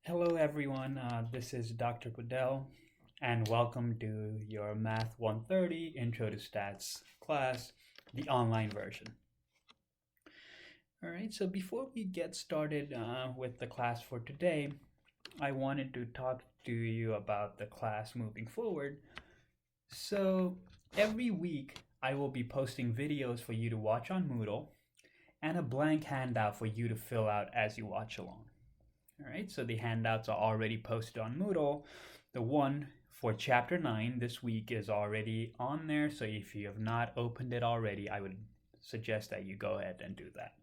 Hello everyone, this is Dr. Goodell and welcome to your Math 130 Intro to Stats class, the online version. Alright, so before we get started with the class for today, I wanted to talk to you about the class moving forward. So every week I will be posting videos for you to watch on Moodle and a blank handout for you to fill out as you watch along. All right, so the handouts are already posted on Moodle. The one for chapter 9 this week is already on there, so if you have not opened it already, I would suggest that you go ahead and do that.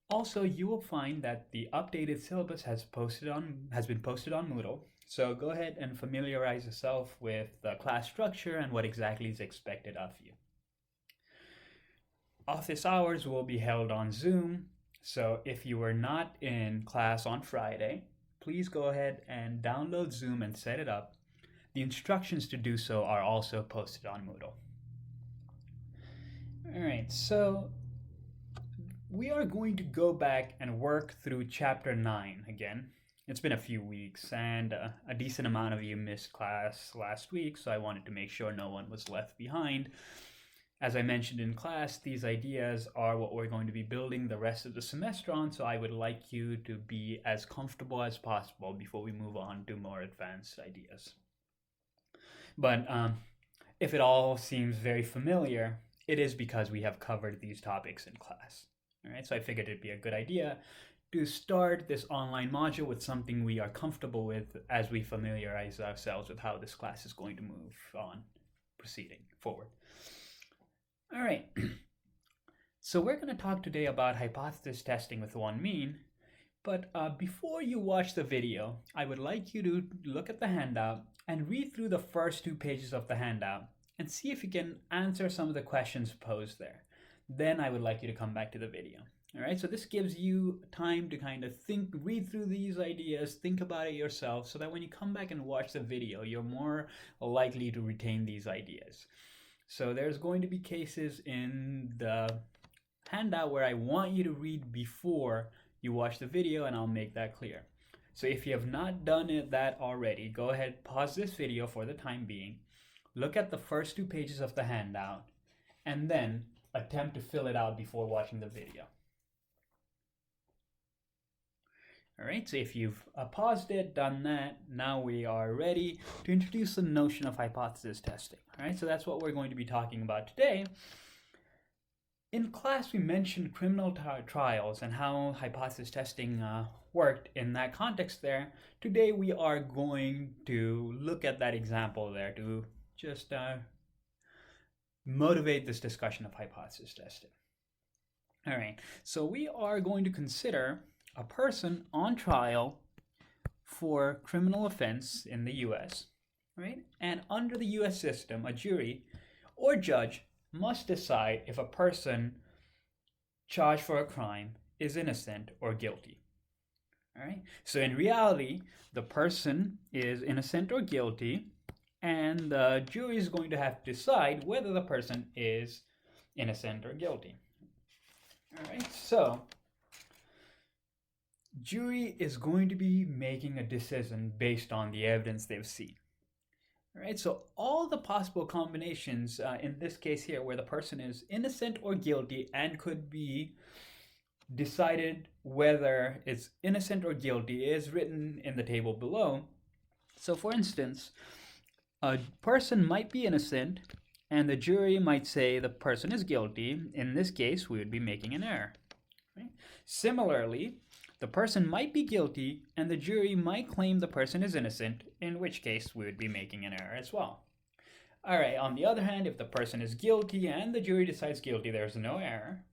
Also, you will find that the updated syllabus has been posted on Moodle, so go ahead and familiarize yourself with the class structure and what exactly is expected of you. Office hours will be held on Zoom. So if you were not in class on Friday, please go ahead and download Zoom and set it up. The instructions to do so are also posted on Moodle. All right, so we are going to go back and work through chapter 9 again. It's been a few weeks and a decent amount of you missed class last week, so I wanted to make sure no one was left behind. As I mentioned in class, these ideas are what we're going to be building the rest of the semester on, so I would like you to be as comfortable as possible before we move on to more advanced ideas. But if it all seems very familiar, it is because we have covered these topics in class. All right, so I figured it'd be a good idea to start this online module with something we are comfortable with as we familiarize ourselves with how this class is going to move on, proceeding forward. All right, so we're going to talk today about hypothesis testing with one mean, but before you watch the video, I would like you to look at the handout and read through the first 2 pages of the handout and see if you can answer some of the questions posed there. Then I would like you to come back to the video. All right, so this gives you time to kind of read through these ideas, think about it yourself, so that when you come back and watch the video, you're more likely to retain these ideas. So there's going to be cases in the handout where I want you to read before you watch the video, and I'll make that clear. So if you have not done that already, go ahead, pause this video for the time being, look at the first 2 pages of the handout, and then attempt to fill it out before watching the video. All right, so if you've paused it, done that, now we are ready to introduce the notion of hypothesis testing. All right, so that's what we're going to be talking about today. In class, we mentioned criminal trials and how hypothesis testing worked in that context there. Today, we are going to look at that example there to just motivate this discussion of hypothesis testing. All right, so we are going to consider a person on trial for criminal offense in the US, right? And under the US system, a jury or judge must decide if a person charged for a crime is innocent or guilty. All right? So in reality, the person is innocent or guilty, and the jury is going to have to decide whether the person is innocent or guilty. All right, so jury is going to be making a decision based on the evidence they've seen. All right, so all the possible combinations in this case here where the person is innocent or guilty and could be decided whether it's innocent or guilty is written in the table below. So for instance, a person might be innocent and the jury might say the person is guilty. In this case, we would be making an error. Right? Similarly, the person might be guilty and the jury might claim the person is innocent, in which case we would be making an error as well. All right, on the other hand, if the person is guilty and the jury decides guilty, there's no error.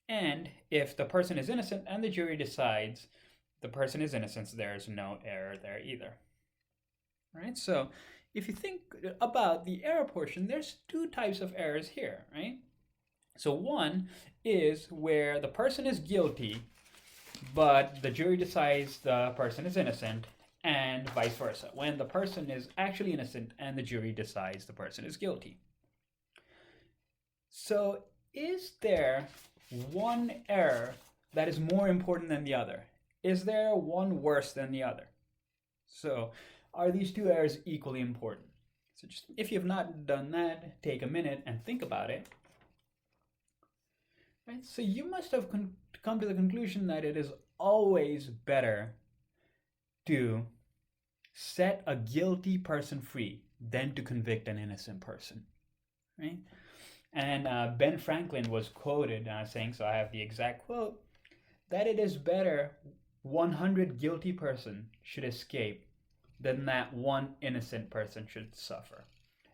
And if the person is innocent and the jury decides the person is innocent, there's no error there either. All right, so if you think about the error portion, there's 2 types of errors here, right? So one is where the person is guilty, but the jury decides the person is innocent, and vice versa, when the person is actually innocent and the jury decides the person is guilty. So is there one error that is more important than the other? is there one worse than the other? So, are these two errors equally important? So, just if you've not done that, take a minute and think about it. Right? So, you must have come to the conclusion that it is always better to set a guilty person free than to convict an innocent person. Right? And Ben Franklin was quoted saying, so I have the exact quote, that it is better 100 guilty person should escape than that one innocent person should suffer,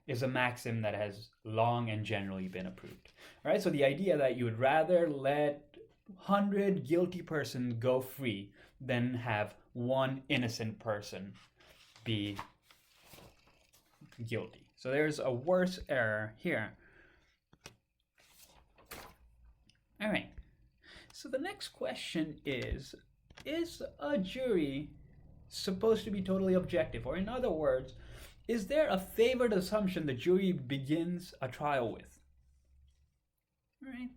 is a maxim that has long and generally been approved. All right, so the idea that you would rather let 100 guilty person go free than have one innocent person be guilty. So there's a worse error here. All right. So the next question is a jury supposed to be totally objective? Or in other words, is there a favored assumption the jury begins a trial with? All right.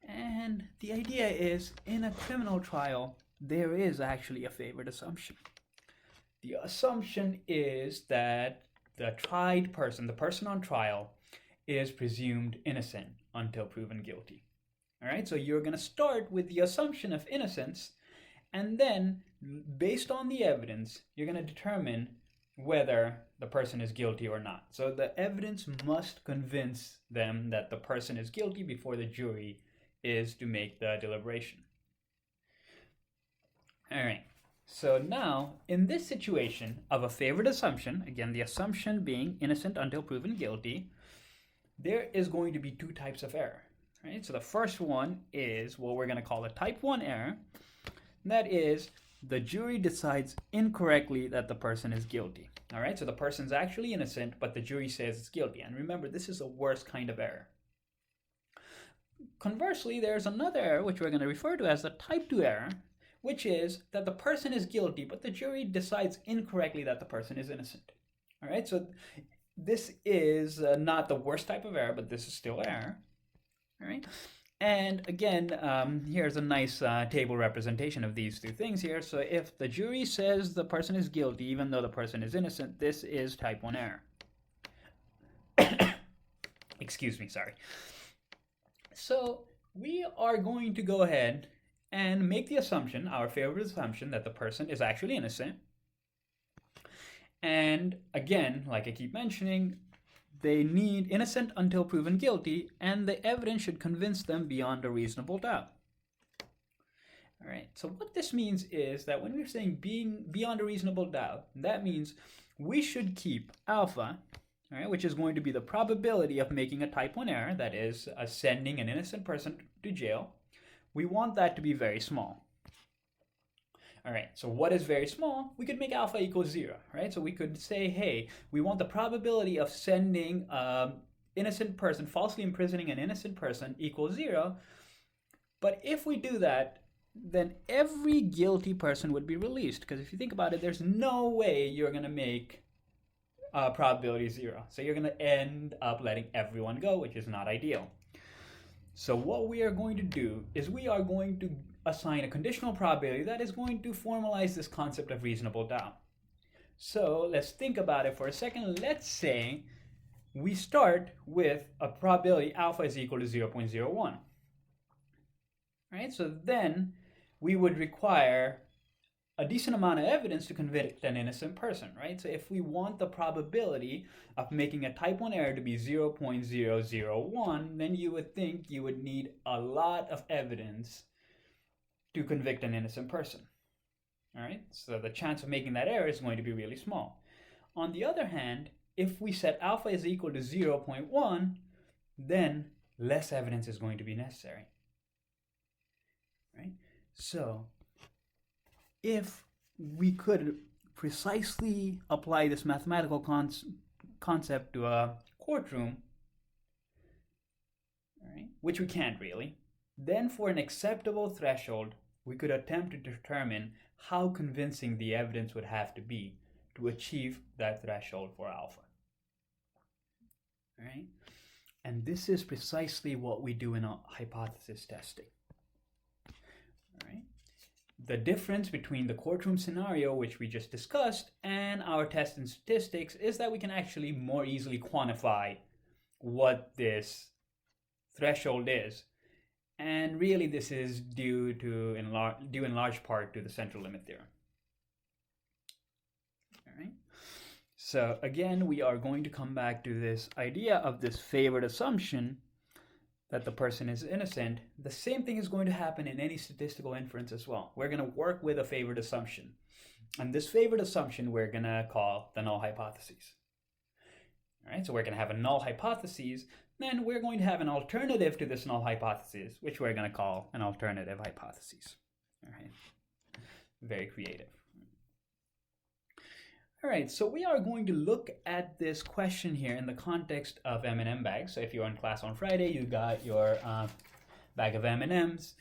And the idea is, in a criminal trial, there is actually a favored assumption. The assumption is that the tried person, the person on trial, is presumed innocent until proven guilty. All right, so you're going to start with the assumption of innocence, and then, based on the evidence, you're going to determine whether the person is guilty or not. So the evidence must convince them that the person is guilty before the jury is to make the deliberation. All right. So now, in this situation of a favored assumption, again, the assumption being innocent until proven guilty, there is going to be two types of error. Right? So the first one is what we're going to call a type 1 error. That is, the jury decides incorrectly that the person is guilty. All right, so the person's actually innocent, but the jury says it's guilty. And remember, this is the worst kind of error. Conversely, there's another error, which we're going to refer to as the type 2 error, which is that the person is guilty, but the jury decides incorrectly that the person is innocent. All right, so this is not the worst type of error, but this is still error. All right, and again, here's a nice table representation of these two things here. So if the jury says the person is guilty, even though the person is innocent, this is type 1 error. Excuse me, sorry. So we are going to go ahead and make the assumption, our favorite assumption, that the person is actually innocent. And again, like I keep mentioning, they need innocent until proven guilty, and the evidence should convince them beyond a reasonable doubt. All right, so what this means is that when we're saying being beyond a reasonable doubt, that means we should keep alpha, all right, which is going to be the probability of making a type 1 error, that is, sending an innocent person to jail. We want that to be very small. All right, so what is very small? We could make alpha equals 0, right? So we could say, hey, we want the probability of sending innocent person, falsely imprisoning an innocent person equals 0. But if we do that, then every guilty person would be released. Because if you think about it, there's no way you're going to make probability 0. So you're going to end up letting everyone go, which is not ideal. So what we are going to do is we are going to assign a conditional probability that is going to formalize this concept of reasonable doubt. So let's think about it for a second. Let's say we start with a probability alpha is equal to 0.01. Right? So then we would require a decent amount of evidence to convict an innocent person, right? So if we want the probability of making a type 1 error to be 0.001, then you would think you would need a lot of evidence to convict an innocent person. All right, so the chance of making that error is going to be really small. On the other hand, if we set alpha is equal to 0.1, then less evidence is going to be necessary. Right? So if we could precisely apply this mathematical concept to a courtroom, right, which we can't really, then for an acceptable threshold, we could attempt to determine how convincing the evidence would have to be to achieve that threshold for alpha. All right? And this is precisely what we do in hypothesis testing. All right? the difference between the courtroom scenario, which we just discussed, and our test and statistics is that we can actually more easily quantify what this threshold is. And really this is due in large part to the central limit theorem. All right. So again, we are going to come back to this idea of this favored assumption that the person is innocent. The same thing is going to happen in any statistical inference as well. We're going to work with a favored assumption. And this favored assumption we're going to call the null hypothesis. All right, so we're going to have a null hypothesis, then we're going to have an alternative to this null hypothesis, which we're going to call an alternative hypothesis. All right, very creative. All right, so we are going to look at this question here in the context of M&M bags. So if you're in class on Friday, you got your bag of M&Ms.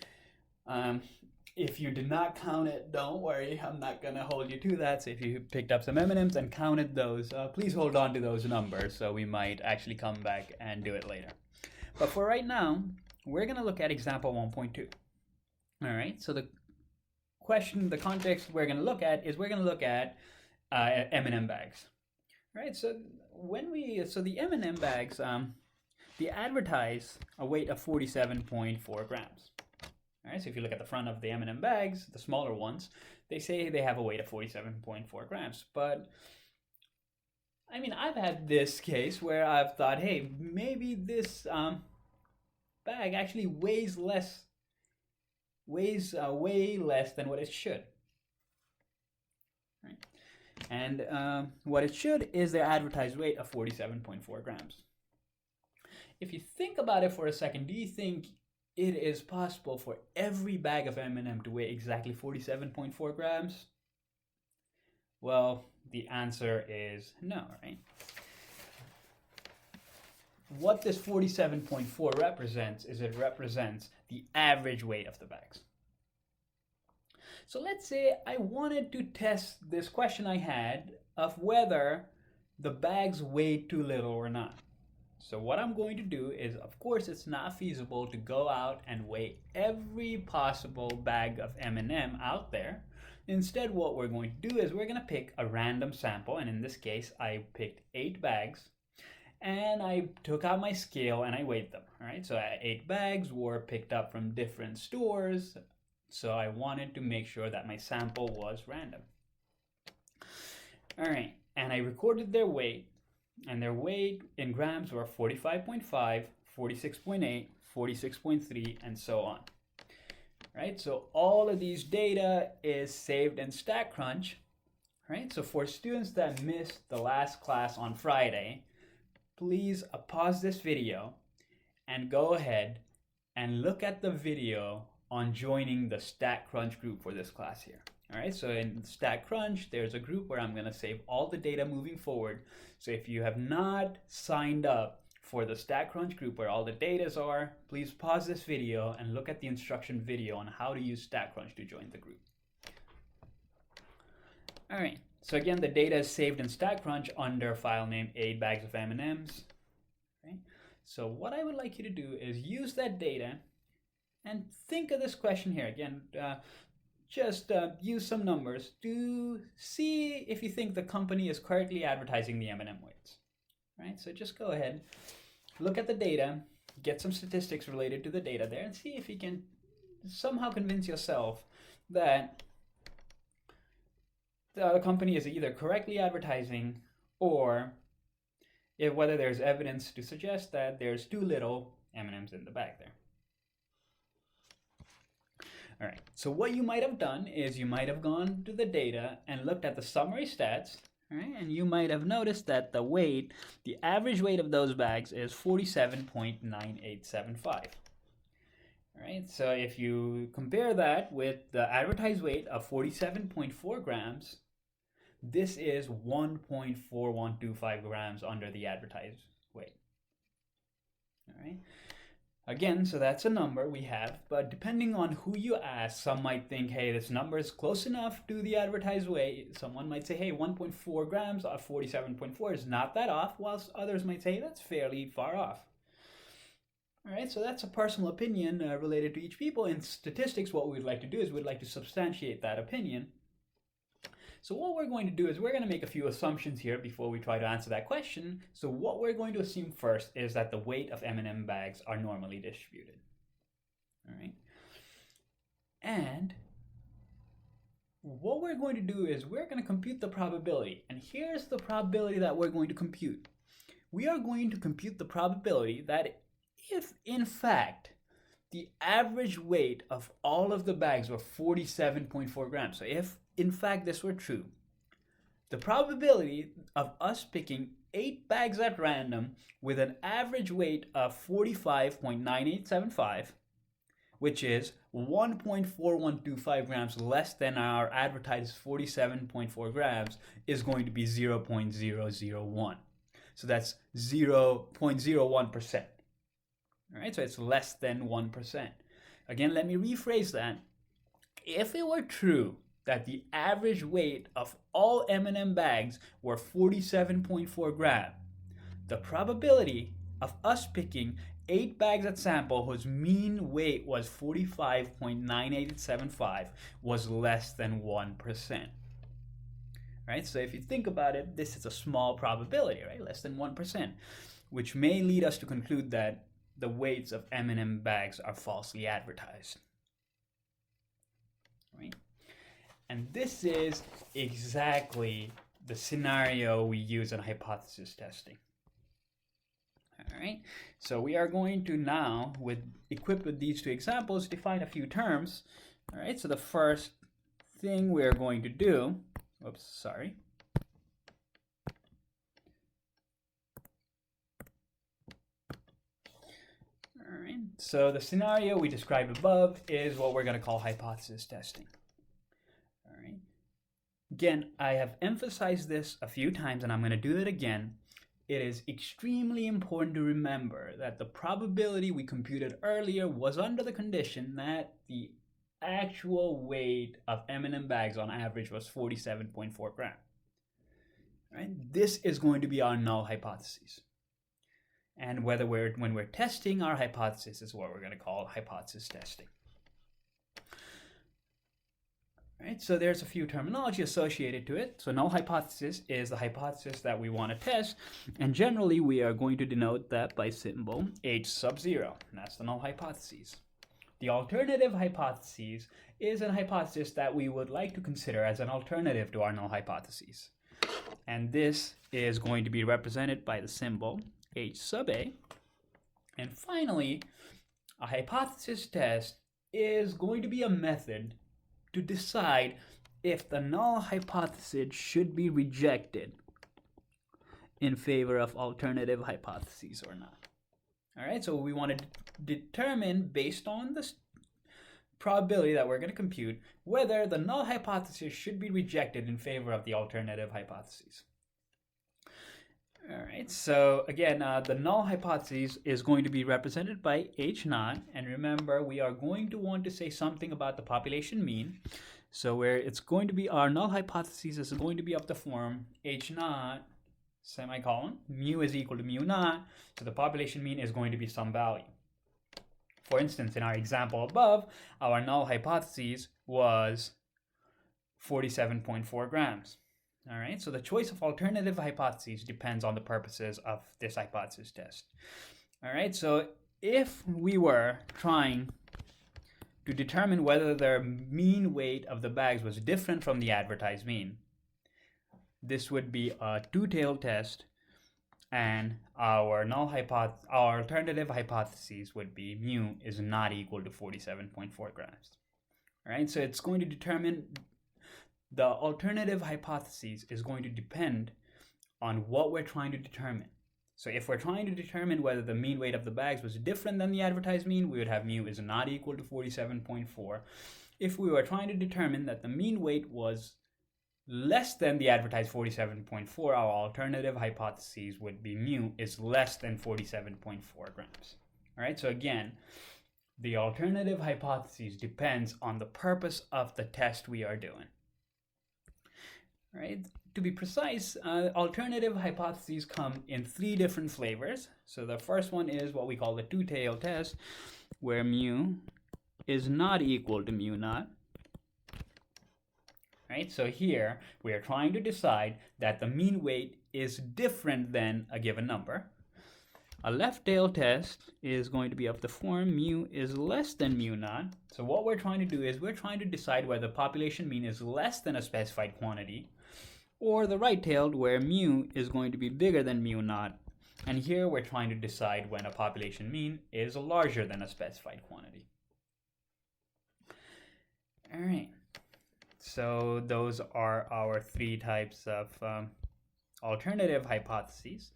If you did not count it, don't worry, I'm not going to hold you to that. So if you picked up some M&Ms and counted those, please hold on to those numbers, so we might actually come back and do it later. But for right now, we're going to look at example 1.2. All right, so the context we're going to look at is M&M bags. Right, so the M&M bags, they advertise a weight of 47.4 grams. All right, so if you look at the front of the M&M bags, the smaller ones, they say they have a weight of 47.4 grams. But I mean, I've had this case where I've thought, hey, maybe this bag actually weighs way less than what it should. Right? And what it should is their advertised weight of 47.4 grams. If you think about it for a second, do you think it is possible for every bag of M&M to weigh exactly 47.4 grams? Well, the answer is no, right? What this 47.4 represents is it represents the average weight of the bags. So let's say I wanted to test this question I had of whether the bags weigh too little or not. So what I'm going to do is, of course, it's not feasible to go out and weigh every possible bag of M&M out there. Instead, what we're going to do is we're going to pick a random sample, and in this case, I picked 8 bags, and I took out my scale and I weighed them. All right, so 8 bags were picked up from different stores, so I wanted to make sure that my sample was random. All right, and I recorded their weight. And their weight in grams were 45.5, 46.8, 46.3, and so on. Right? So all of these data is saved in StatCrunch. Right? So for students that missed the last class on Friday, please pause this video and go ahead and look at the video on joining the StatCrunch group for this class here. All right, so in StatCrunch, there's a group where I'm going to save all the data moving forward. So if you have not signed up for the StatCrunch group where all the data are, please pause this video and look at the instruction video on how to use StatCrunch to join the group. All right, so again, the data is saved in StatCrunch under file name 8 bags of M&Ms. Right? So what I would like you to do is use that data and think of this question here. Again, just use some numbers to see if you think the company is correctly advertising the M&M weights. Right? So just go ahead, look at the data, get some statistics related to the data there, and see if you can somehow convince yourself that the company is either correctly advertising or whether there's evidence to suggest that there's too little M&Ms in the bag there. All right, so what you might have done is you might have gone to the data and looked at the summary stats, right? And you might have noticed that the average weight of those bags is 47.9875. All right, so if you compare that with the advertised weight of 47.4 grams, this is 1.4125 grams under the advertised weight. All right. Again, so that's a number we have, but depending on who you ask, some might think, hey, this number is close enough to the advertised weight. Someone might say, hey, 1.4 grams of 47.4 is not that off, whilst others might say that's fairly far off. All right, so that's a personal opinion related to each people. In statistics, what we'd like to do is we'd like to substantiate that opinion. So what we're going to do is we're going to make a few assumptions here before we try to answer that question. So what we're going to assume first is that the weight of M&M bags are normally distributed. All right. And what we're going to do is we're going to compute the probability. And here's the probability that we're going to compute. We are going to compute the probability that if, in fact, the average weight of all of the bags were 47.4 grams, so if, in fact, this were true, the probability of us picking 8 bags at random with an average weight of 45.9875, which is 1.4125 grams less than our advertised 47.4 grams, is going to be 0.001. So that's 0.01%. All right, so it's less than 1%. Again, let me rephrase that. If it were true that the average weight of all M&M bags were 47.4 grams, the probability of us picking 8 bags at sample whose mean weight was 45.9875 was less than 1%. Right? So if you think about it, this is a small probability, right? Less than 1%, which may lead us to conclude that the weights of M&M bags are falsely advertised. Right? And this is exactly the scenario we use in hypothesis testing. All right, so we are going to now, equipped with these two examples, define a few terms. All right, so the first thing we're going to do, oops, sorry. All right, so the scenario we described above is what we're going to call hypothesis testing. All right, again, I have emphasized this a few times and I'm going to do it again. It is extremely important to remember that the probability we computed earlier was under the condition that the actual weight of M&M bags on average was 47.4 grams. Right? This is going to be our null hypothesis. And when we're testing our hypothesis is what we're going to call hypothesis testing. Right, so there's a few terminology associated to it. So null hypothesis is the hypothesis that we want to test, and generally we are going to denote that by symbol H sub 0, and that's the null hypothesis. The alternative hypothesis is a hypothesis that we would like to consider as an alternative to our null hypothesis. And this is going to be represented by the symbol H sub A. And finally, a hypothesis test is going to be a method to decide if the null hypothesis should be rejected in favor of alternative hypotheses or not. All right, so we want to determine, based on the probability that we're going to compute, whether the null hypothesis should be rejected in favor of the alternative hypotheses. All right, so again, the null hypothesis is going to be represented by H naught, and remember, we are going to want to say something about the population mean. So where it's going to be, our null hypothesis is going to be of the form H naught semicolon mu is equal to mu naught, so the population mean is going to be some value. For instance, in our example above, our null hypothesis was 47.4 grams. All right, so the choice of alternative hypotheses depends on the purposes of this hypothesis test. All right, so if we were trying to determine whether the mean weight of the bags was different from the advertised mean, this would be a two-tailed test, and our alternative hypotheses would be mu is not equal to 47.4 grams. All right, so it's going to determine. The alternative hypothesis is going to depend on what we're trying to determine. So if we're trying to determine whether the mean weight of the bags was different than the advertised mean, we would have mu is not equal to 47.4. If we were trying to determine that the mean weight was less than the advertised 47.4, our alternative hypothesis would be mu is less than 47.4 grams. All right, so again, the alternative hypothesis depends on the purpose of the test we are doing. right? To be precise, alternative hypotheses come in 3 different flavors. So the first one is what we call the two-tailed test, where mu is not equal to mu naught. Right? So here we are trying to decide that the mean weight is different than a given number. A left-tailed test is going to be of the form mu is less than mu naught. So what we're trying to do is we're trying to decide whether the population mean is less than a specified quantity, or the right-tailed, where mu is going to be bigger than mu naught. And here we're trying to decide when a population mean is larger than a specified quantity. All right. So those are our 3 types of alternative hypotheses.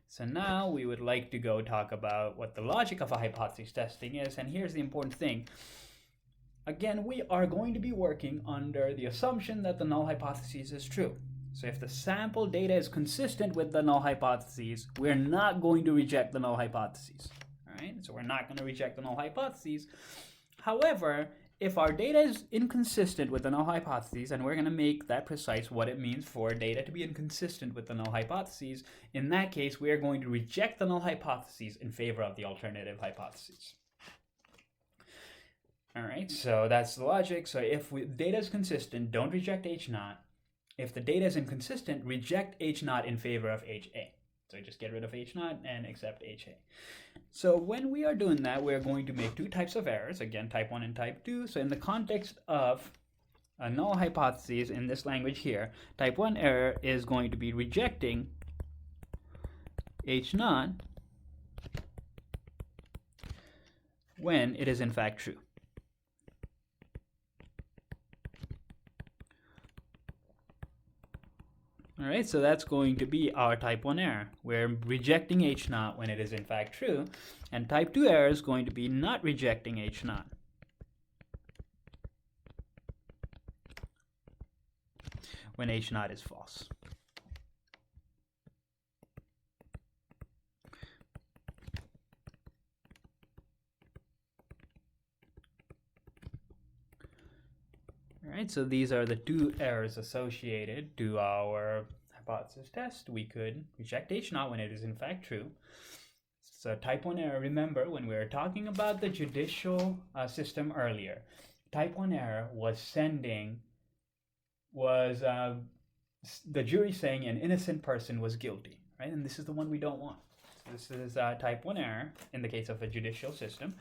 So now we would like to go talk about what the logic of a hypothesis testing is. And here's the important thing. Again, we are going to be working under the assumption that the null hypothesis is true. So if the sample data is consistent with the null hypotheses, we're not going to reject the null hypotheses. All right, so we're not going to reject the null hypotheses. However, if our data is inconsistent with the null hypotheses, and we're going to make that precise what it means for data to be inconsistent with the null hypotheses, in that case, we are going to reject the null hypotheses in favor of the alternative hypotheses. All right, so that's the logic. So if data is consistent, don't reject H naught. If the data is inconsistent, reject H naught in favor of HA. So just get rid of H naught and accept HA. So when we are doing that, we're going to make 2 types of errors, again, type 1 and type 2. So in the context of a null hypothesis in this language here, type 1 error is going to be rejecting H naught when it is in fact true. All right, so that's going to be our type 1 error. We're rejecting H naught when it is in fact true. And type 2 error is going to be not rejecting H naught when H naught is false. All right, so these are the 2 errors associated to our hypothesis test. We could reject H naught when it is in fact true. So type 1 error, remember when we were talking about the judicial system earlier, type 1 error was the jury saying an innocent person was guilty, right? And this is the one we don't want. So this is type 1 error in the case of a judicial system.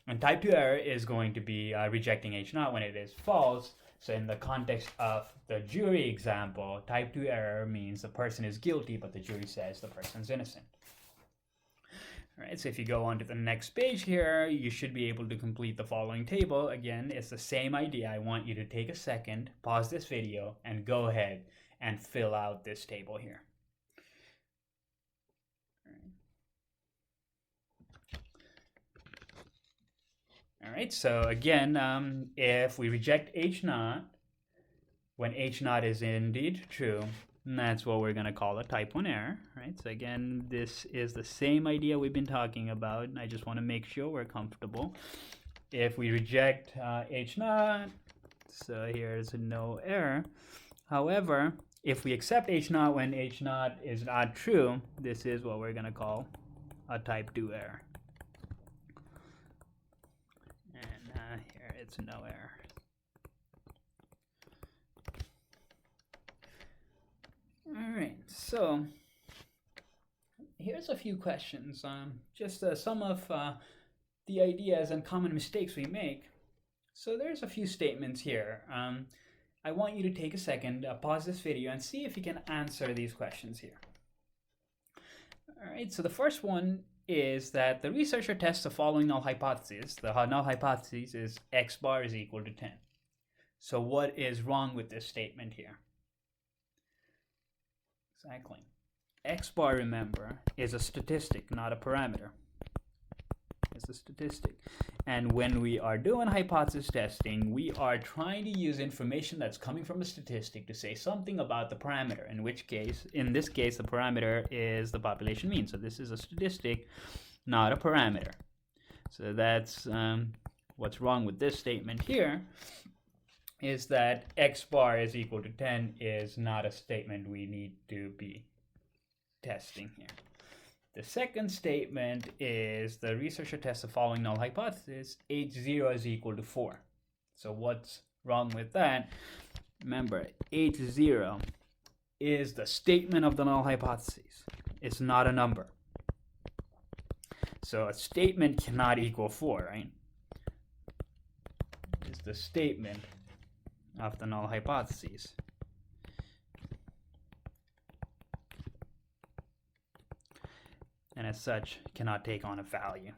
And type 2 error is going to be rejecting H naught when it is false. So in the context of the jury example, type 2 error means the person is guilty, but the jury says the person's innocent. All right, so if you go on to the next page here, you should be able to complete the following table. Again, it's the same idea. I want you to take a second, pause this video, and go ahead and fill out this table here. All right, so again, if we reject H naught when H naught is indeed true, and that's what we're going to call a type 1 error, right? So again, this is the same idea we've been talking about, and I just want to make sure we're comfortable. If we reject H naught, so here's no error. However, if we accept H naught when H naught is not true, this is what we're going to call a type 2 error. And here it's no error. All right, so here's a few questions, just some of the ideas and common mistakes we make. So there's a few statements here. I want you to take a second, pause this video, and see if you can answer these questions here. All right, so the first one is that the researcher tests the following null hypothesis. The null hypothesis is x bar is equal to 10. So what is wrong with this statement here? Exactly. X bar, remember, is a statistic, not a parameter. It's a statistic. And when we are doing hypothesis testing, we are trying to use information that's coming from a statistic to say something about the parameter, in this case, the parameter is the population mean. So this is a statistic, not a parameter. So that's what's wrong with this statement here. is that x bar is equal to 10 is not a statement we need to be testing here. The second statement is the researcher tests the following null hypothesis, h0 is equal to 4. So what's wrong with that? Remember, h0 is the statement of the null hypothesis. It's not a number. So a statement cannot equal 4, right? It's the statement of the null hypotheses. And as such, cannot take on a value.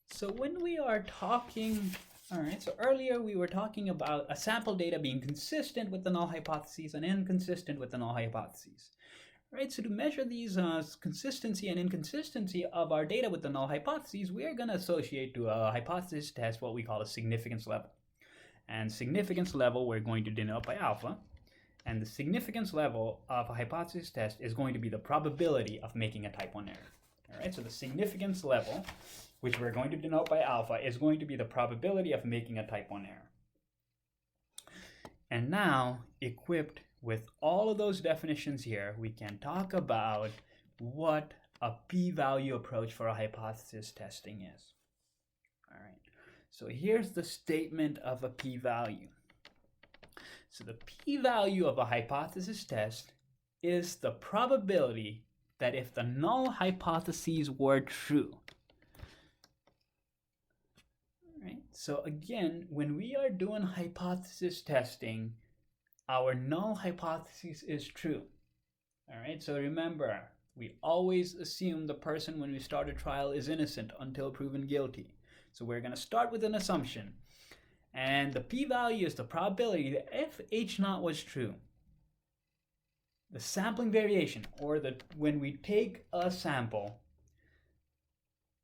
So when we are talking, so earlier we were talking about a sample data being consistent with the null hypotheses and inconsistent with the null hypotheses. Right, so to measure these consistency and inconsistency of our data with the null hypotheses, we are going to associate to a hypothesis test what we call a significance level. And significance level we're going to denote by alpha. And the significance level of a hypothesis test is going to be the probability of making a type 1 error. All right, so the significance level, which we're going to denote by alpha, is going to be the probability of making a type 1 error. And now, equipped with all of those definitions here, we can talk about what a p-value approach for a hypothesis testing is. All right, so here's the statement of a p-value. So the p-value of a hypothesis test is the probability that if the null hypotheses were true. Right? So again, when we are doing hypothesis testing, our null hypothesis is true. All right, so remember, we always assume the person when we start a trial is innocent until proven guilty. So we're going to start with an assumption. And the p-value is the probability that if h0 was true, the sampling variation, or when we take a sample,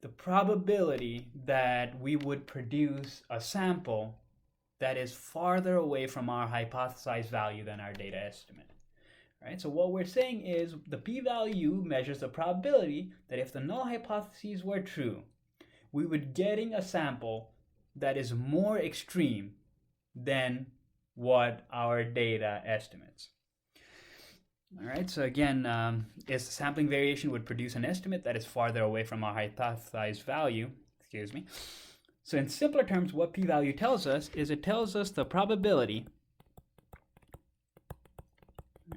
the probability that we would produce a sample that is farther away from our hypothesized value than our data estimate. Right? So what we're saying is the p-value measures the probability that if the null hypotheses were true, we would getting a sample that is more extreme than what our data estimates. All right, so again, is the sampling variation would produce an estimate that is farther away from our hypothesized value, So in simpler terms, what p-value tells us is it tells us the probability,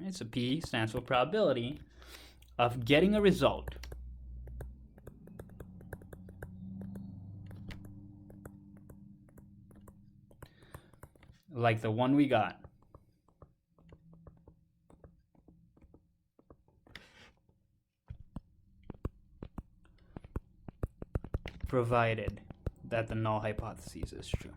right, so p stands for probability, of getting a result like the one we got. Provided that the null hypothesis is true.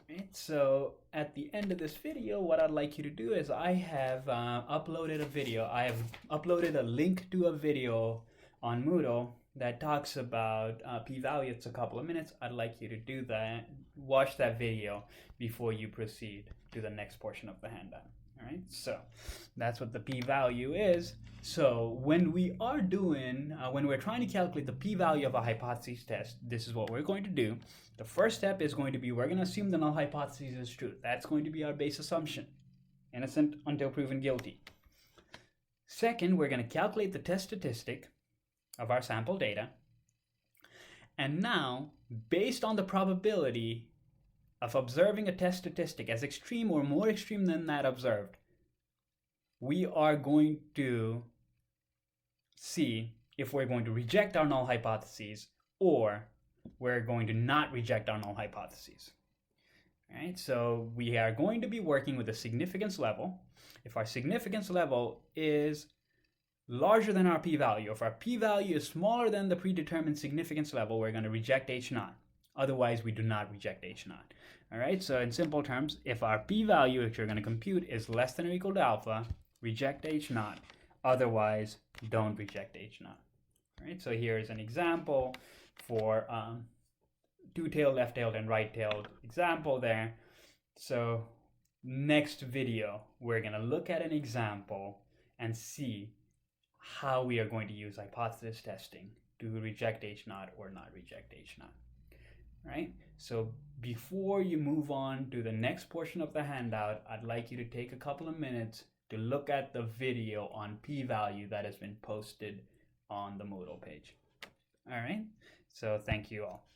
Right, so at the end of this video, what I'd like you to do is I have uploaded a video. I have uploaded a link to a video on Moodle that talks about p-value. It's a couple of minutes. I'd like you to do that, watch that video before you proceed to the next portion of the handout. All right, so that's what the p-value is. So when we are doing, when we're trying to calculate the p-value of a hypothesis test, this is what we're going to do. The first step is going to be, we're going to assume the null hypothesis is true. That's going to be our base assumption. Innocent until proven guilty. Second, we're going to calculate the test statistic of our sample data. And now, based on the probability of observing a test statistic as extreme or more extreme than that observed, we are going to see if we're going to reject our null hypotheses or we're going to not reject our null hypotheses. All right, so we are going to be working with a significance level. If our significance level is larger than our p-value, if our p-value is smaller than the predetermined significance level, we're going to reject h0. Otherwise, we do not reject h0. All right, so in simple terms, if our p-value, which we're going to compute, is less than or equal to alpha, reject H naught. Otherwise, don't reject H naught. All right, so here's an example for two-tailed, left-tailed, and right-tailed example there. So next video, we're going to look at an example and see how we are going to use hypothesis testing to reject H naught or not reject H naught. Right? So before you move on to the next portion of the handout, I'd like you to take a couple of minutes to look at the video on p-value that has been posted on the Moodle page. All right? So thank you all.